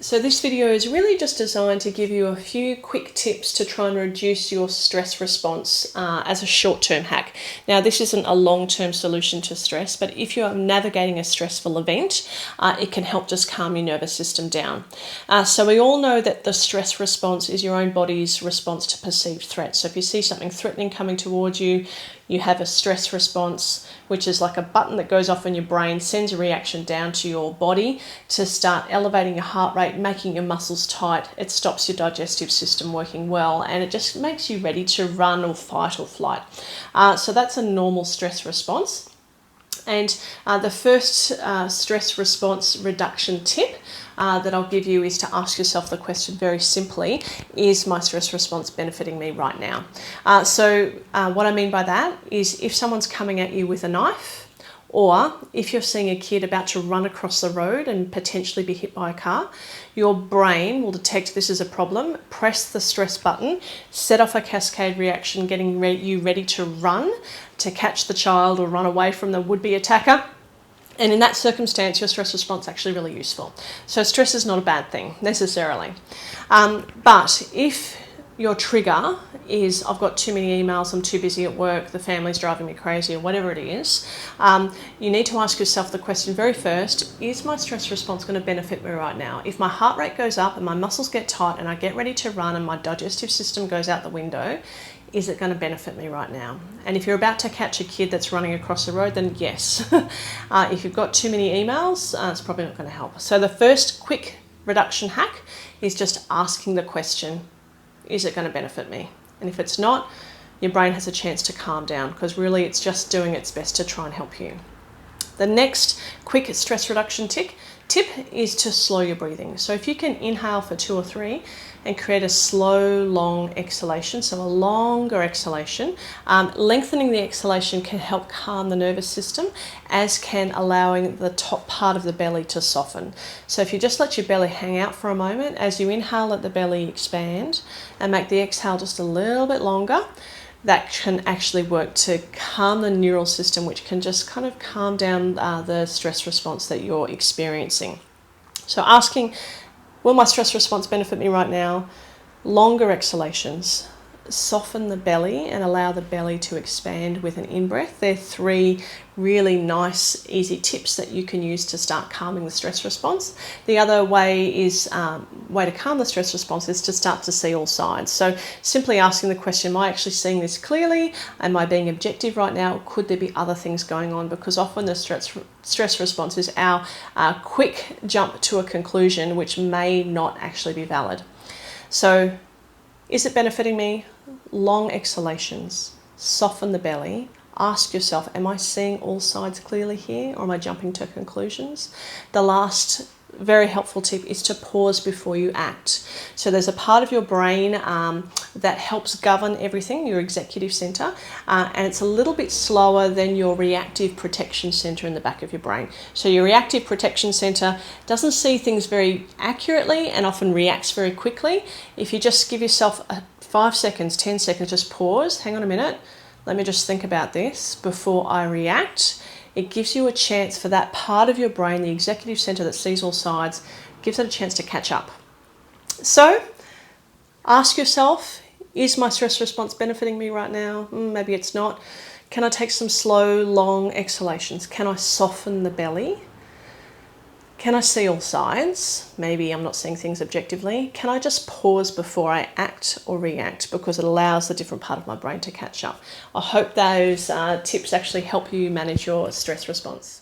So this video is really just designed to give you a few quick tips to try and reduce your stress response as a short-term hack. Now, this isn't a long-term solution to stress, but if you are navigating a stressful event, it can help just calm your nervous system down. So we all know that the stress response is your own body's response to perceived threat. So if you see something threatening coming towards you, you have a stress response, which is like a button that goes off in your brain, sends a reaction down to your body to start elevating your heart rate, making your muscles tight. It stops your digestive system working well, and it just makes you ready to run or fight or flight. So that's a normal stress response. And the first stress response reduction tip that I'll give you is to ask yourself the question very simply, is my stress response benefiting me right now? So what I mean by that is if someone's coming at you with a knife, or if you're seeing a kid about to run across the road and potentially be hit by a car, your brain will detect this is a problem, press the stress button, set off a cascade reaction, getting you ready to run, to catch the child or run away from the would-be attacker. And in that circumstance, your stress response is actually really useful. So stress is not a bad thing necessarily. But if your trigger is, I've got too many emails, I'm too busy at work, the family's driving me crazy, or whatever it is, you need to ask yourself the question very first, is my stress response going to benefit me right now? If my heart rate goes up and my muscles get tight and I get ready to run and my digestive system goes out the window, is it going to benefit me right now? And if you're about to catch a kid that's running across the road, then yes. If you've got too many emails, it's probably not going to help. So the first quick reduction hack is just asking the question, is it going to benefit me? And if it's not, your brain has a chance to calm down, because really it's just doing its best to try and help you. The next quick stress reduction tip is to slow your breathing. So if you can inhale for 2 or 3 and create a slow, long exhalation, so a longer exhalation, lengthening the exhalation can help calm the nervous system, as can allowing the top part of the belly to soften. So if you just let your belly hang out for a moment, as you inhale, let the belly expand and make the exhale just a little bit longer, that can actually work to calm the neural system, which can just kind of calm down the stress response that you're experiencing. So asking, will my stress response benefit me right now? Longer exhalations. Soften the belly and allow the belly to expand with an in-breath. They're 3 really nice, easy tips that you can use to start calming the stress response. The other way to calm the stress response is to start to see all sides. So simply asking the question, am I actually seeing this clearly? Am I being objective right now? Could there be other things going on? Because often the stress response is our quick jump to a conclusion which may not actually be valid. So is it benefiting me? Long exhalations, soften the belly, ask yourself, am I seeing all sides clearly here, or am I jumping to conclusions? The last very helpful tip is to pause before you act. So there's a part of your brain that helps govern everything, your executive center, and it's a little bit slower than your reactive protection center in the back of your brain. So your reactive protection center doesn't see things very accurately and often reacts very quickly. If you just give yourself 5 seconds, 10 seconds, just pause, hang on a minute, let me just think about this before I react. It gives you a chance for that part of your brain, the executive center that sees all sides, gives it a chance to catch up. So ask yourself, is my stress response benefiting me right now? Maybe it's not. Can I take some slow, long exhalations? Can I soften the belly? Can I see all sides? Maybe I'm not seeing things objectively. Can I just pause before I act or react, because it allows the different part of my brain to catch up? I hope those tips actually help you manage your stress response.